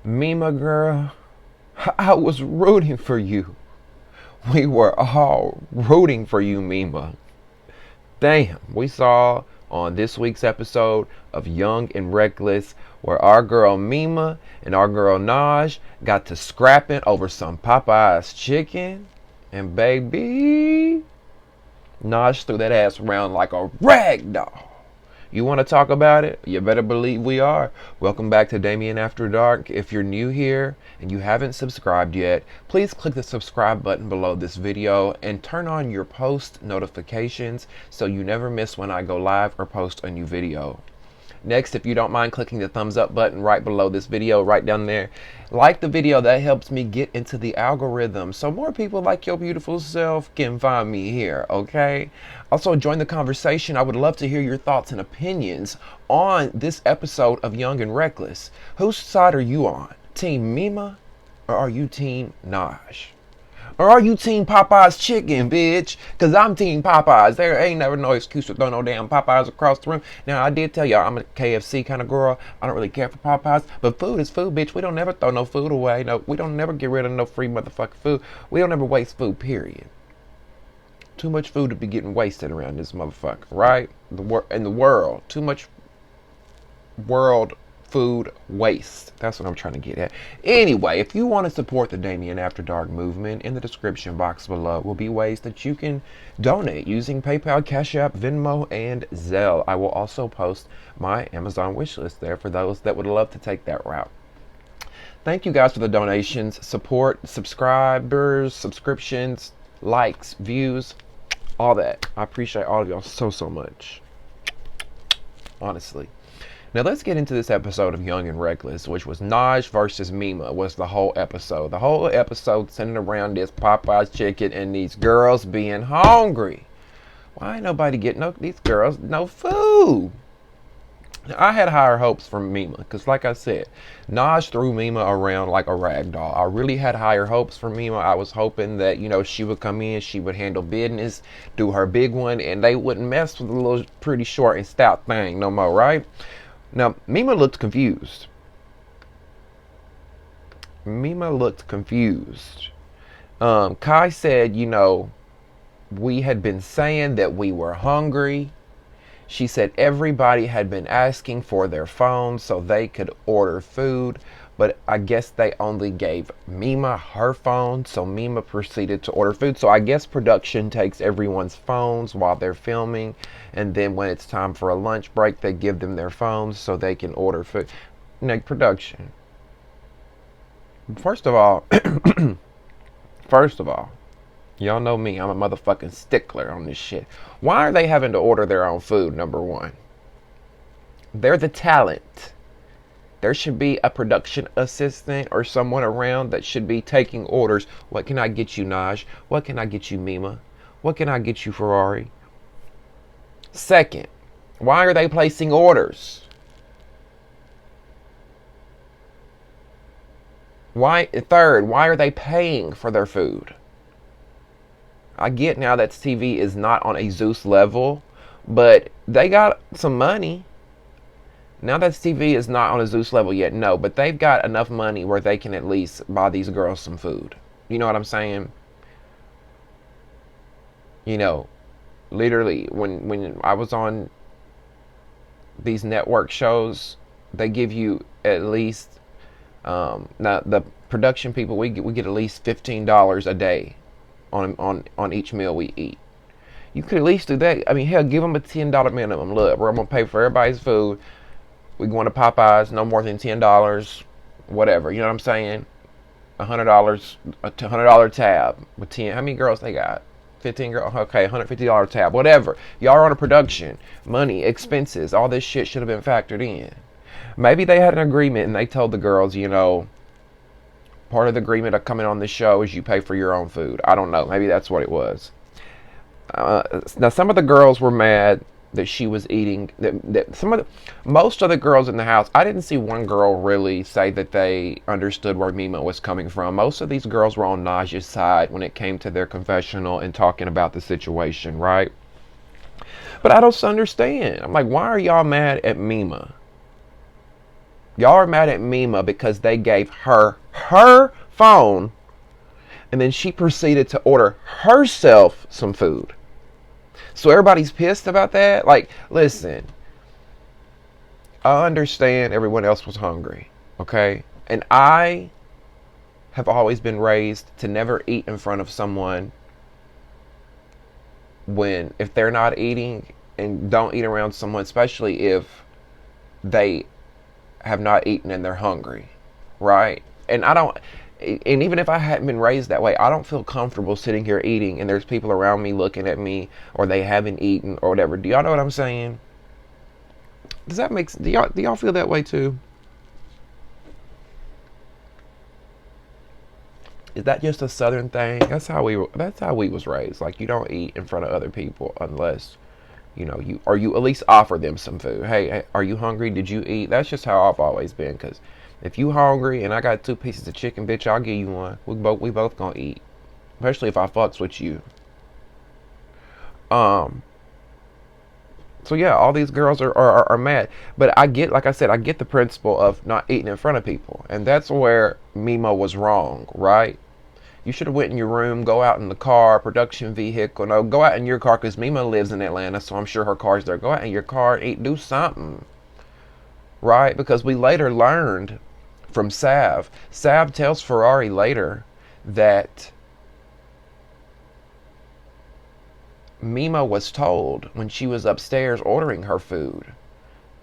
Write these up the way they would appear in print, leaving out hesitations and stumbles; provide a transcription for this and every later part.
Mima girl, I was rooting for you. We were all rooting for you, Mima. Damn, we saw on this week's episode of Young and Reckless where our girl Mima and our girl Naj got to scrapping over some Popeyes chicken. And baby, Naj threw that ass around like a rag doll. You want to talk about it? You better believe we are. Welcome back to Damien After Dark. If you're new here and you haven't subscribed yet, please click the subscribe button below this video and turn on your post notifications so you never miss when I go live or post a new video. Next, if you don't mind clicking the thumbs up button right below this video, right down there, like the video. That helps me get into the algorithm so more people like your beautiful self can find me here, okay? Also, join the conversation. I would love to hear your thoughts and opinions on this episode of Young and Reckless. Whose side are you on? Team Mima or are you Team Naj? Or are you Team Popeyes chicken, bitch? Because I'm Team Popeyes. There ain't never no excuse to throw no damn Popeyes across the room. Now, I did tell y'all I'm a KFC kind of girl. I don't really care for Popeyes. But food is food, bitch. We don't never throw no food away. No, we don't never get rid of no free motherfucking food. We don't ever waste food, period. Too much food to be getting wasted around this motherfucker, right? In the world. Too much world food waste. That's what I'm trying to get at. Anyway, if you want to support the Damien After Dark movement, in the description box below will be ways that you can donate using PayPal, Cash App, Venmo, and Zelle. I will also post my Amazon wish list there for those that would love to take that route. Thank you guys for the donations, support, subscribers, subscriptions, likes, views, all that. I appreciate all of y'all so much. Honestly. Now let's get into this episode of Young and Reckless, which was Naj versus Mima was the whole episode. The whole episode centered around this Popeyes chicken and these girls being hungry. Why ain't nobody getting these girls no food? Now, I had higher hopes from Mima because, like I said, Naj threw Mima around like a rag doll. I really had higher hopes for Mima. I was hoping that, you know, she would come in, she would handle business, do her big one, and they wouldn't mess with the little pretty short and stout thing no more, right? Now, Mima looked confused. Kai said, you know, we had been saying that we were hungry. She said everybody had been asking for their phones so they could order food, but I guess they only gave Mima her phone, so Mima proceeded to order food. So I guess production takes everyone's phones while they're filming, and then when it's time for a lunch break, they give them their phones so they can order food. Now, production. First of all, y'all know me, I'm a motherfucking stickler on this shit. Why are they having to order their own food, number one? They're the talent. There should be a production assistant or someone around that should be taking orders. What can I get you, Naj? What can I get you, Mima? What can I get you, Ferrari? Second, why are they placing orders? Third, why are they paying for their food? I get now that TV is not on a Zeus level, but they got some money. Now that TV is not on a Zeus level yet, no, but they've got enough money where they can at least buy these girls some food. You know what I'm saying? You know, literally, when I was on these network shows, they give you at least, now the production people, we get at least $15 a day on each meal we eat. You could at least do that. I mean, hell, give them a $10 minimum. Look, we're going to pay for everybody's food. We going to Popeyes, no more than $10, whatever. You know what I'm saying? $100, a $100 tab with 10. How many girls they got? 15 girls. Okay, $150 tab, whatever. Y'all are on a production, money, expenses, all this shit should have been factored in. Maybe they had an agreement and they told the girls, you know, part of the agreement of coming on this show is you pay for your own food. I don't know. Maybe that's what it was. Now, some of the girls were mad that she was eating. Most of the girls in the house, I didn't see one girl really say that they understood where Mima was coming from. Most of these girls were on Naj's side when it came to their confessional and talking about the situation, right? But I don't understand. I'm like, why are y'all mad at Mima? Y'all are mad at Mima because they gave her her phone, and then she proceeded to order herself some food. So everybody's pissed about that. Like, listen, I understand everyone else was hungry, okay? And I have always been raised to never eat in front of someone if they're not eating, and don't eat around someone, especially if they have not eaten and they're hungry, right? And even if I hadn't been raised that way, I don't feel comfortable sitting here eating and there's people around me looking at me, or they haven't eaten or whatever. Do y'all know what I'm saying? Does that make sense? Do y'all feel that way too? Is that just a Southern thing? That's how we was raised. Like, you don't eat in front of other people unless you at least offer them some food. Hey, are you hungry? Did you eat? That's just how I've always been. Cause if you hungry and I got 2 pieces of chicken, bitch, I'll give you one. We both gonna eat, especially if I fucks with you. Um. So yeah, all these girls are mad. But I get, like I said, I get the principle of not eating in front of people, and that's where Mima was wrong, right? You should have went in your room, go out in the car, production vehicle. No, go out in your car, because Mima lives in Atlanta, so I'm sure her car's there. Go out in your car and eat, do something, right? Because we later learned from Sav. Sav tells Ferrari later that Mima was told when she was upstairs ordering her food.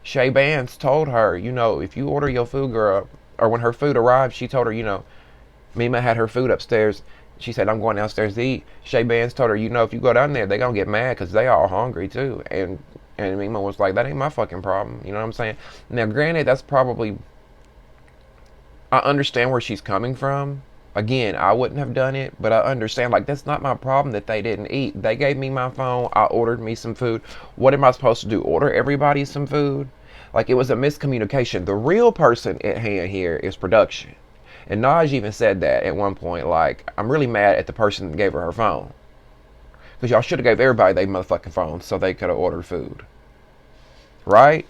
Shay Bands told her, if you order your food, girl, or when her food arrived, she told her, Mima had her food upstairs. She said, I'm going downstairs to eat. Shay Bands told her, if you go down there, they're going to get mad because they all hungry too. And Mima was like, that ain't my fucking problem. You know what I'm saying? Now, granted, that's probably, I understand where she's coming from. Again, I wouldn't have done it, but I understand, like, that's not my problem that they didn't eat. They gave me my phone. I ordered me some food. What am I supposed to do? Order everybody some food? Like, it was a miscommunication. The real person at hand here is production. And Naj even said that at one point, like, I'm really mad at the person that gave her phone. Because y'all should have gave everybody their motherfucking phone so they could have ordered food. Right?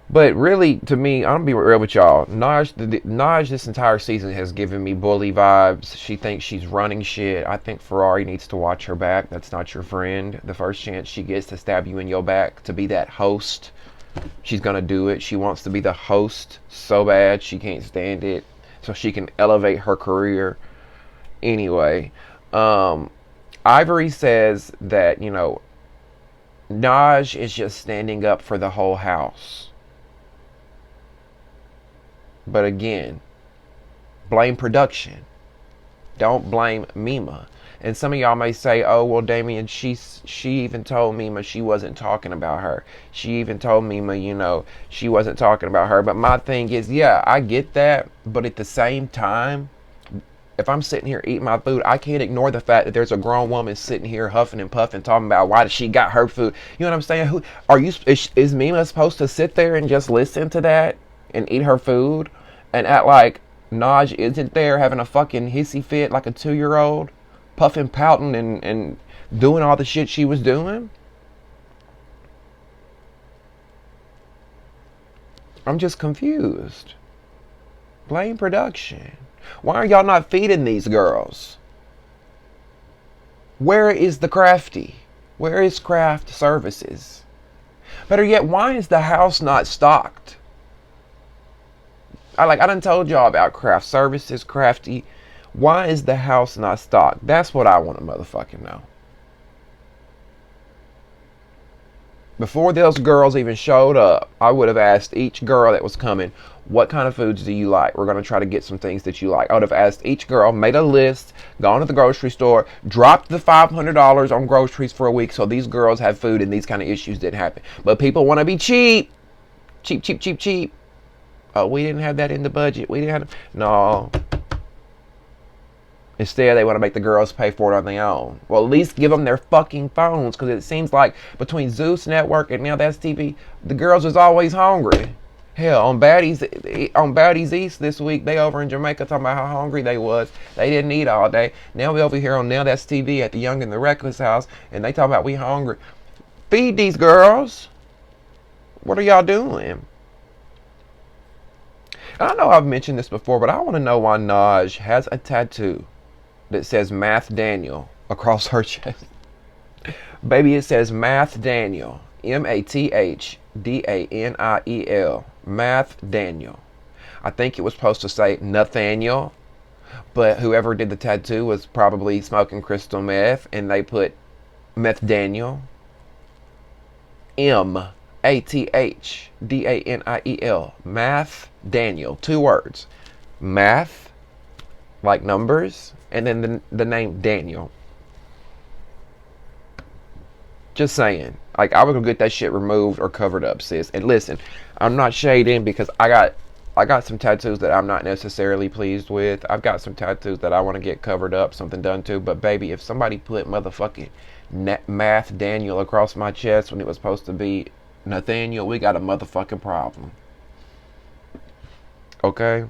But really, to me, I'm going to be real with y'all. Naj this entire season has given me bully vibes. She thinks she's running shit. I think Ferrari needs to watch her back. That's not your friend. The first chance she gets to stab you in your back, to be that host, she's going to do it. She wants to be the host so bad. She can't stand it. So she can elevate her career. Anyway, Ivory says that, Naj is just standing up for the whole house. But again, blame production. Don't blame Mima. And some of y'all may say, oh, well, Damien, she even told Mima she wasn't talking about her. She even told Mima, she wasn't talking about her. But my thing is, yeah, I get that. But at the same time, if I'm sitting here eating my food, I can't ignore the fact that there's a grown woman sitting here huffing and puffing, talking about why she got her food. You know what I'm saying? Is Mima supposed to sit there and just listen to that and eat her food and act like Naj isn't there having a fucking hissy fit like a 2-year-old, puffing, pouting, and doing all the shit she was doing? I'm just confused. Blame production. Why are y'all not feeding these girls? Where is the crafty? Where is craft services? Better yet, why is the house not stocked? I done told y'all about craft services, crafty. Why is the house not stocked? That's what I want to motherfucking know. Before those girls even showed up, I would have asked each girl that was coming, what kind of foods do you like? We're going to try to get some things that you like. I would have asked each girl, made a list, gone to the grocery store, dropped the $500 on groceries for a week so these girls have food and these kind of issues didn't happen. But people want to be cheap. Cheap, cheap, cheap, cheap. Oh, we didn't have that in the budget. We didn't have... No. Instead, they want to make the girls pay for it on their own. Well, at least give them their fucking phones, because it seems like between Zeus Network and Now That's TV, the girls is always hungry. Hell, on Baddies East this week, they over in Jamaica talking about how hungry they was. They didn't eat all day. Now we over here on Now That's TV at the Young and the Reckless house, and they talking about we hungry. Feed these girls. What are y'all doing? I know I've mentioned this before, but I want to know why Naj has a tattoo that says Math Daniel across her chest. Baby, it says Math Daniel. Mathdaniel. Math Daniel. I think it was supposed to say Nathaniel, but whoever did the tattoo was probably smoking crystal meth, and they put Meth Daniel. Mathdaniel. Math Daniel. 2 words. Math, like numbers, and then the name Daniel. Just saying. Like, I was gonna get that shit removed or covered up, sis. And listen, I'm not shading because I got some tattoos that I'm not necessarily pleased with. I've got some tattoos that I want to get covered up, something done to. But baby, if somebody put motherfucking Math Daniel across my chest when it was supposed to be Nathaniel, we got a motherfucking problem. Okay?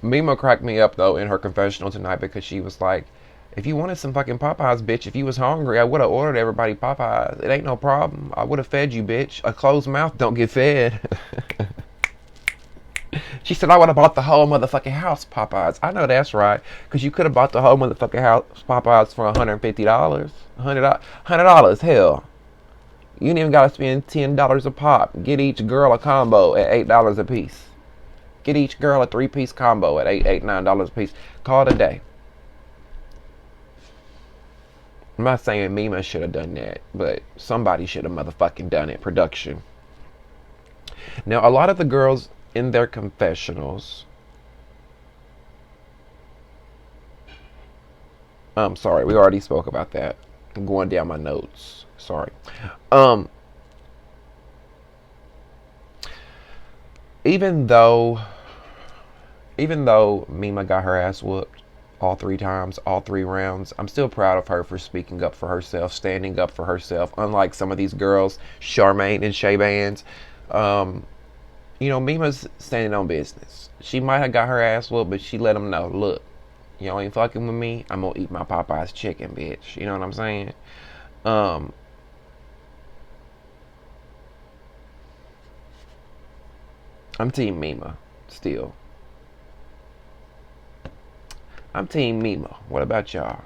Mima cracked me up though in her confessional tonight because she was like, if you wanted some fucking Popeyes, bitch, if you was hungry, I would have ordered everybody Popeyes. It ain't no problem. I would have fed you, bitch. A closed mouth don't get fed. She said, I would have bought the whole motherfucking house Popeyes. I know that's right. Because you could have bought the whole motherfucking house Popeyes for $150. $100. Hell. You ain't even got to spend $10 a pop. Get each girl a combo at $8 a piece. Get each girl a 3-piece combo at $9 a piece. Call it a day. I'm not saying Mima should have done that, but somebody should have motherfucking done it. Production. Now, a lot of the girls in their confessionals. I'm sorry, we already spoke about that. I'm going down my notes. Sorry. Even though Mima got her ass whooped all 3 times, all 3 rounds, I'm still proud of her for speaking up for herself, standing up for herself. Unlike some of these girls, Charmaine and Shay Bands, you know, Mima's standing on business. She might have got her ass whooped, but she let them know, look, you ain't fucking with me, I'm gonna eat my Popeyes chicken, bitch. You know what I'm saying? I'm Team Mima, still. I'm Team Mima. What about y'all?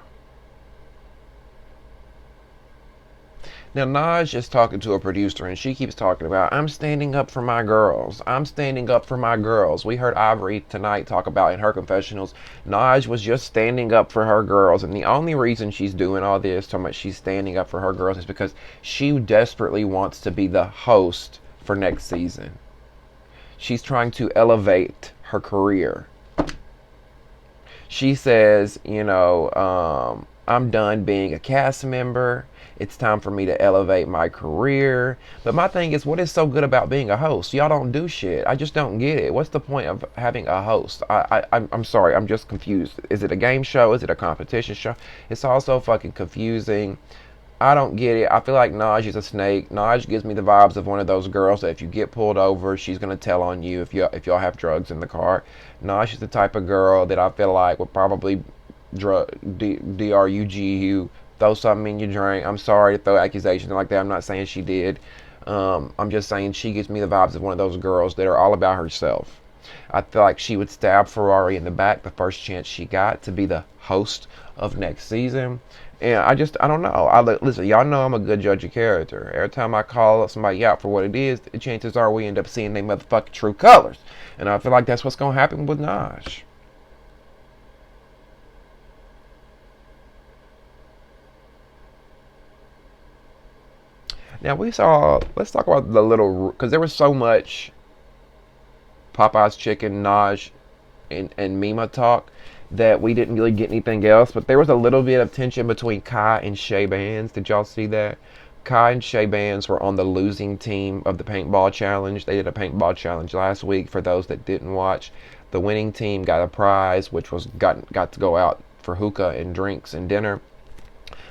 Now, Naj is talking to a producer, and she keeps talking about, I'm standing up for my girls. I'm standing up for my girls. We heard Ivory tonight talk about in her confessionals, Naj was just standing up for her girls. And the only reason she's doing all this, talking about she's standing up for her girls, is because she desperately wants to be the host for next season. She's trying to elevate her career. She says, I'm done being a cast member. It's time for me to elevate my career. But my thing is, what is so good about being a host? Y'all don't do shit. I just don't get it. What's the point of having a host? I'm sorry. I'm just confused. Is it a game show? Is it a competition show? It's all so fucking confusing. I don't get it. I feel like Naj is a snake. Naj gives me the vibes of one of those girls that if you get pulled over, she's gonna tell on you if y'all have drugs in the car. Naj is the type of girl that I feel like would probably drug drug, throw something in your drink. I'm sorry to throw accusations like that. I'm not saying she did. I'm just saying she gives me the vibes of one of those girls that are all about herself. I feel like she would stab Ferrari in the back the first chance she got to be the host of next season. And I don't know. Listen, y'all know I'm a good judge of character. Every time I call somebody out for what it is, the chances are we end up seeing their motherfucking true colors. And I feel like that's what's going to happen with Naj. Now let's talk about the little, because there was so much Popeye's chicken, Naj, and Mima talk that we didn't really get anything else. But there was a little bit of tension between Kai and Shay Bands. Did y'all see that? Kai and Shay Bands were on the losing team of the paintball challenge. They did a paintball challenge last week. For those that didn't watch, the winning team got a prize, which was got to go out for hookah and drinks and dinner.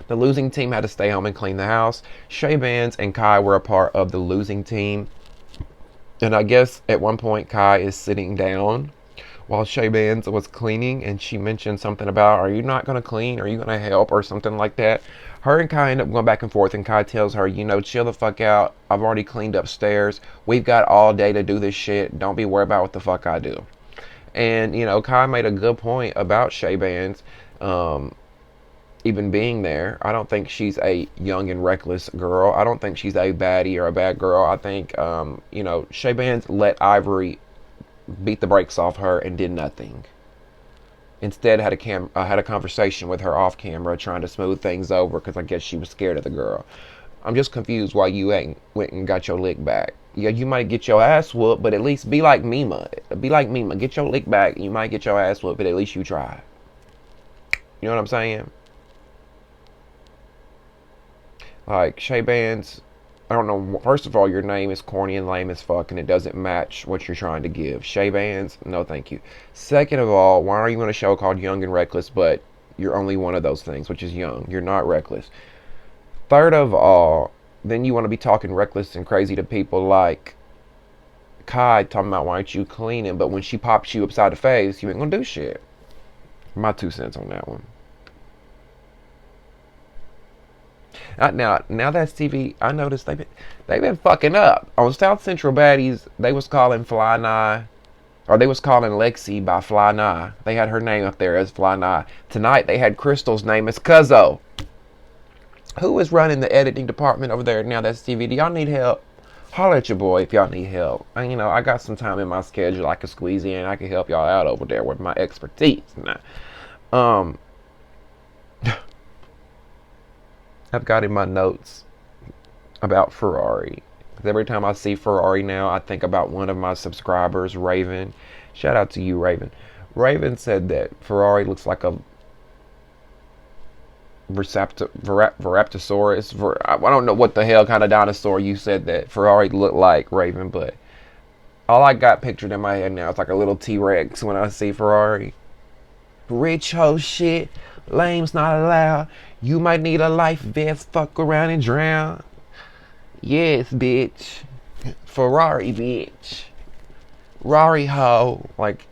The losing team had to stay home and clean the house. Shay Bands and Kai were a part of the losing team. And I guess at one point Kai is sitting down while Shay Bands was cleaning, and she mentioned something about, are you not going to clean? Are you going to help? Or something like that. Her and Kai end up going back and forth, and Kai tells her, chill the fuck out. I've already cleaned upstairs. We've got all day to do this shit. Don't be worried about what the fuck I do. And, Kai made a good point about Shay Bands even being there. I don't think she's a young and reckless girl. I don't think she's a baddie or a bad girl. I think, Shay Bands let Ivory beat the brakes off her and did nothing. Instead, had a conversation with her off camera, trying to smooth things over because I guess she was scared of the girl. I'm just confused why you ain't went and got your lick back. Yeah, you might get your ass whooped, but at least be like Mima. Be like Mima. Get your lick back. You might get your ass whooped, but at least you try. You know what I'm saying? Like, Shay Bands, I don't know. First of all, your name is corny and lame as fuck, and it doesn't match what you're trying to give. Shay Bands, no thank you. Second of all, why are you on a show called Young and Reckless, but you're only one of those things, which is young. You're not reckless. Third of all, then you want to be talking reckless and crazy to people like Kai, talking about why aren't you cleaning, but when she pops you upside the face, you ain't gonna do shit. My 2 cents on that one. Now that's TV. I noticed they've been fucking up on South Central Baddies. They was calling Fly Nye, or they was calling Lexi by Fly Nye. They had her name up there as Fly Nye. Tonight they had Crystal's name as Cuzzo. Who is running the editing department over there now? That's TV. Do y'all need help? Holler at your boy if y'all need help. I got some time in my schedule I can squeeze in. I can help y'all out over there with my expertise. I've got in my notes about Ferrari. Because every time I see Ferrari now, I think about one of my subscribers, Raven. Shout out to you, Raven. Raven said that Ferrari looks like a Veraptosaurus. I don't know what the hell kind of dinosaur you said that Ferrari looked like, Raven, but all I got pictured in my head now is like a little T-Rex when I see Ferrari. Rich hoe shit. Lame's not allowed. You might need a life vest. Fuck around and drown. Yes, bitch. Ferrari, bitch. Rari hoe. Like,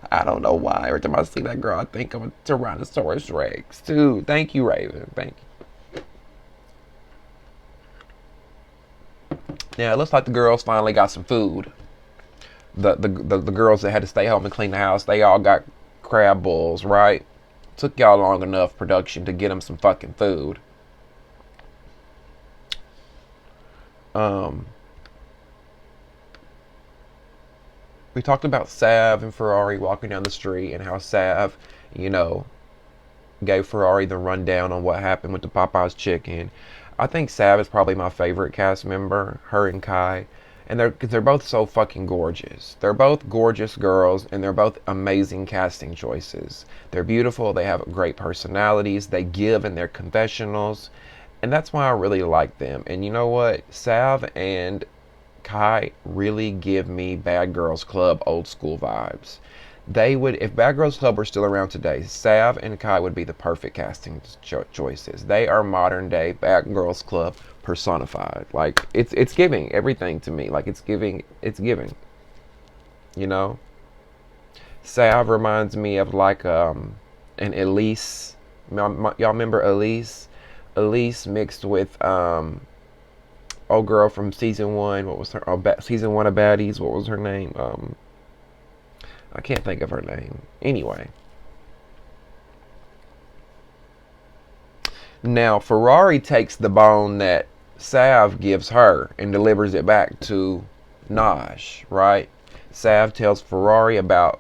I don't know why. Every time I see that girl, I think I'm a Tyrannosaurus Rex. Dude, thank you, Raven. Thank you. Now, it looks like the girls finally got some food. The girls that had to stay home and clean the house, they all got crab balls, right? Took y'all long enough, production, to get them some fucking food. We talked about Sav and Ferrari walking down the street and how Sav, gave Ferrari the rundown on what happened with the Popeyes chicken. I think Sav is probably my favorite cast member, her and Kai. And they're both so fucking gorgeous. They're both gorgeous girls, and they're both amazing casting choices. They're beautiful. They have great personalities. They give in their confessionals, and that's why I really like them. And you know what? Sav and Kai really give me Bad Girls Club old school vibes. They would, if Bad Girls Club were still around today, Sav and Kai would be the perfect casting choices. They are modern day Bad Girls Club personified. Like, it's giving everything to me. Like, it's giving. Sav reminds me of like an Elise. Y'all remember Elise? Elise mixed with old girl from season 1. What was her? Season 1 of Baddies. What was her name? I can't think of her name. Anyway. Now, Ferrari takes the bone that Sav gives her and delivers it back to Naj, right? Sav tells Ferrari about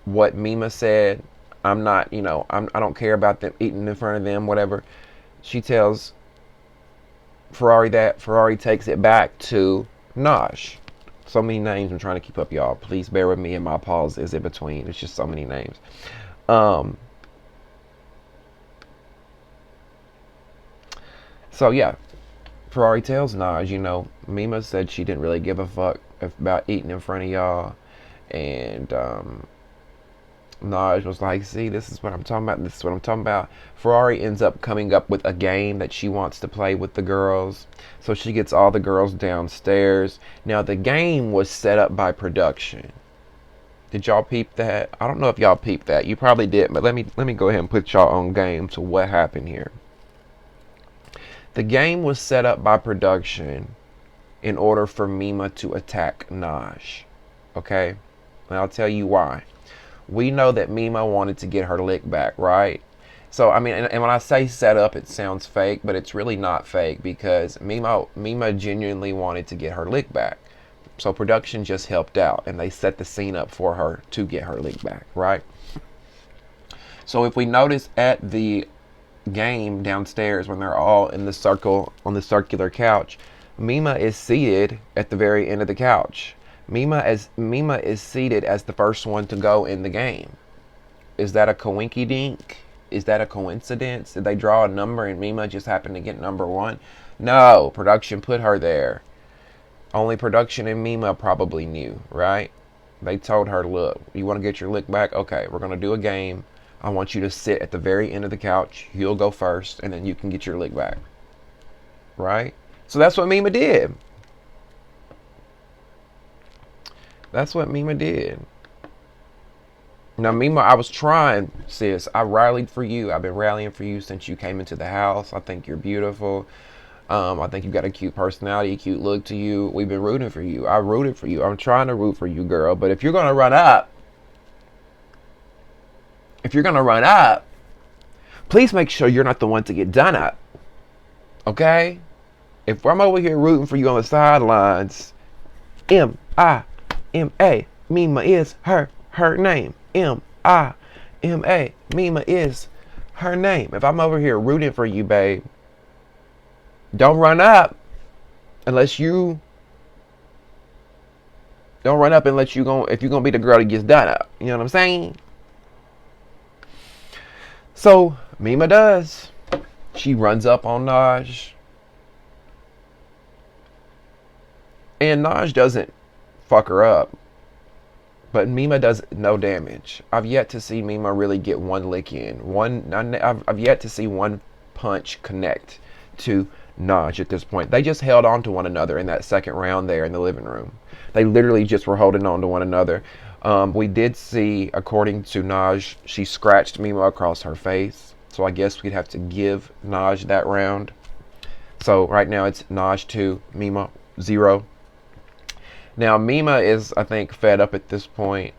what Mima said. I don't care about them eating in front of them, whatever. She tells Ferrari that. Ferrari takes it back to Naj. So many names I'm trying to keep up, y'all. Please bear with me and my pauses in between. It's just so many names. So yeah, Ferrari tells Naj, Mima said she didn't really give a fuck about eating in front of y'all, and Naj was like, see, this is what I'm talking about. This is what I'm talking about. Ferrari ends up coming up with a game that she wants to play with the girls. So she gets all the girls downstairs. Now, the game was set up by production. Did y'all peep that? I don't know if y'all peeped that. You probably did, but let me go ahead and put y'all on game to what happened here. The game was set up by production in order for Mima to attack Naj. Okay? And I'll tell you why. We know that Mima wanted to get her lick back, right? So, I mean, and when I say set up, it sounds fake, but it's really not fake because Mima genuinely wanted to get her lick back. So production just helped out, and they set the scene up for her to get her lick back, right? So if we notice at the game downstairs when they're all in the circle on the circular couch, Mima is seated at the very end of the couch. Mima is seated as the first one to go in the game. Is that a coinky dink? Is that a coincidence? Did they draw a number and Mima just happened to get number one? No, production put her there. Only production and Mima probably knew, right? They told her, look, you want to get your lick back? Okay, we're going to do a game. I want you to sit at the very end of the couch. You'll go first, and then you can get your lick back. Right? So that's what Mima did. That's what Mima did. Now, Mima, I was trying, sis. I rallied for you. I've been rallying for you since you came into the house. I think you're beautiful. I think you've got a cute personality, a cute look to you. We've been rooting for you. I rooted for you. I'm trying to root for you, girl. But if you're going to run up, please make sure you're not the one to get done up. Okay? If I'm over here rooting for you on the sidelines, M-I-M-A, Mima is her name. M-I-M-A, Mima is her name. If I'm over here rooting for you, babe, don't run up unless you if you're gonna be the girl that gets done up. You know what I'm saying? So Mima does. She runs up on Naj. And Naj doesn't fuck her up. But Mima does no damage. I've yet to see Mima really get one lick in. I've yet to see one punch connect to Naj at this point. They just held on to one another in that second round there in the living room. They literally just were holding on to one another. We did see, according to Naj, she scratched Mima across her face. So I guess we'd have to give Naj that round. So right now it's Naj 2, Mima 0. Now Mima is, I think, fed up at this point.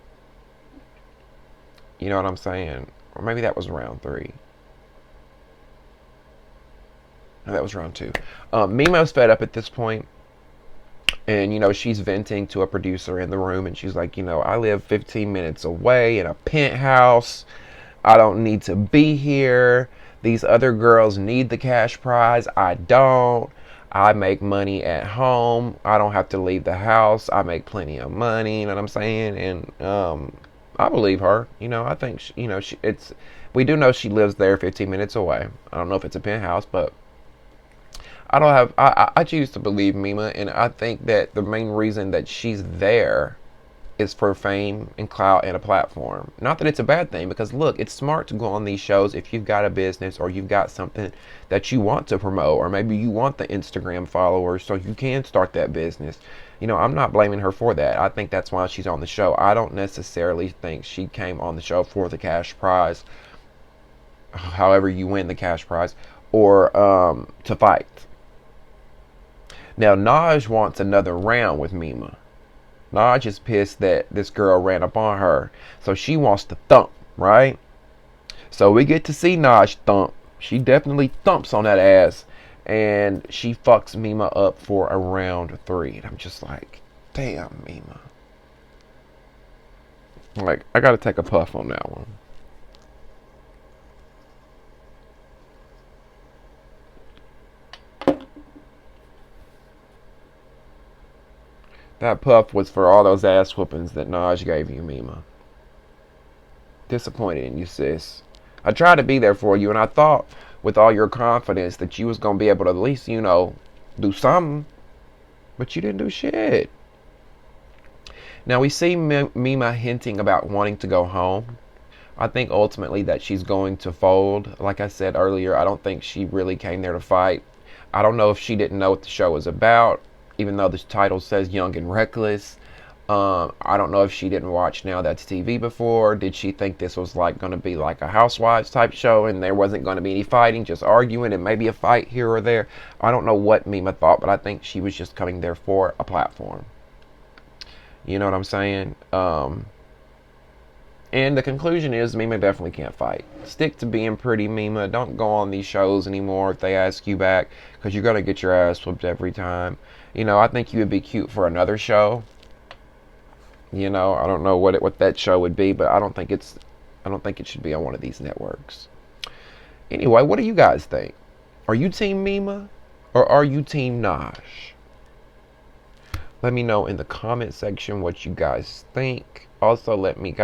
You know what I'm saying? Or maybe that was round 3. No, that was round 2. Mima's fed up at this point. And, she's venting to a producer in the room. And she's like, I live 15 minutes away in a penthouse. I don't need to be here. These other girls need the cash prize. I don't. I make money at home. I don't have to leave the house. I make plenty of money. You know what I'm saying? And I believe her. I think, we do know she lives there 15 minutes away. I don't know if it's a penthouse, but I choose to believe Mima, and I think that the main reason that she's there is for fame and clout and a platform. Not that it's a bad thing, because look, it's smart to go on these shows if you've got a business or you've got something that you want to promote, or maybe you want the Instagram followers so you can start that business. I'm not blaming her for that. I think that's why she's on the show. I don't necessarily think she came on the show for the cash prize, however you win the cash prize, or to fight. Now, Naj wants another round with Mima. Naj is pissed that this girl ran up on her. So she wants to thump, right? So we get to see Naj thump. She definitely thumps on that ass. And she fucks Mima up for a round 3. And I'm just like, damn, Mima. Like, I gotta take a puff on that one. That puff was for all those ass whoopings that Naj gave you, Mima. Disappointed in you, sis. I tried to be there for you, and I thought with all your confidence that you was going to be able to at least, do something. But you didn't do shit. Now we see Mima hinting about wanting to go home. I think ultimately that she's going to fold. Like I said earlier, I don't think she really came there to fight. I don't know if she didn't know what the show was about, even though the title says Young and Reckless. I don't know if she didn't watch Now That's TV before. Did she think this was like going to be like a Housewives type show and there wasn't going to be any fighting, just arguing and maybe a fight here or there? I don't know what Mima thought, but I think she was just coming there for a platform. You know what I'm saying? And the conclusion is Mima definitely can't fight. Stick to being pretty, Mima. Don't go on these shows anymore if they ask you back, because you're going to get your ass whooped every time. You know, I think you would be cute for another show. You know, I don't know what that show would be, but I don't think it should be on one of these networks. Anyway, what do you guys think? Are you Team Mima or are you Team Nosh? Let me know in the comment section what you guys think. Also, let me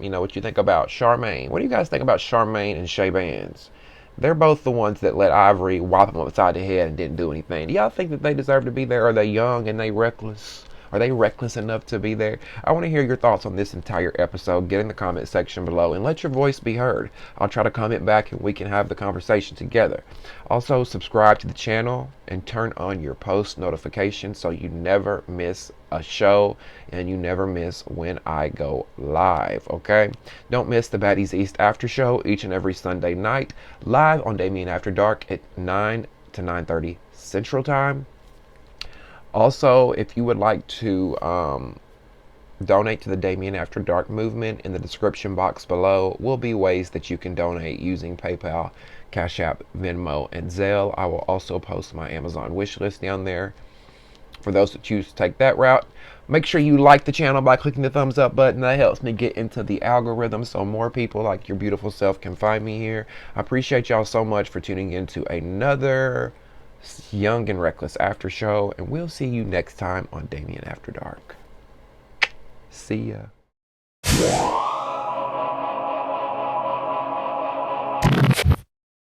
know what you think about Charmaine. What do you guys think about Charmaine and Shay Bands? They're both the ones that let Ivory whop them upside the head and didn't do anything. Do y'all think that they deserve to be there? Are they young and they reckless? Are they reckless enough to be there? I want to hear your thoughts on this entire episode. Get in the comment section below and let your voice be heard. I'll try to comment back and we can have the conversation together. Also, subscribe to the channel and turn on your post notifications so you never miss a show and you never miss when I go live, okay? Don't miss the Baddies East After Show each and every Sunday night, live on Damien After Dark at 9 to 9:30 Central Time. Also, if you would like to donate to the Damien After Dark movement, in the description box below will be ways that you can donate using PayPal, Cash App, Venmo, and Zelle. I will also post my Amazon wish list down there for those that choose to take that route. Make sure you like the channel by clicking the thumbs up button. That helps me get into the algorithm so more people like your beautiful self can find me here. I appreciate y'all so much for tuning in to another Young and Reckless After Show, and we'll see you next time on Damien After Dark. See ya.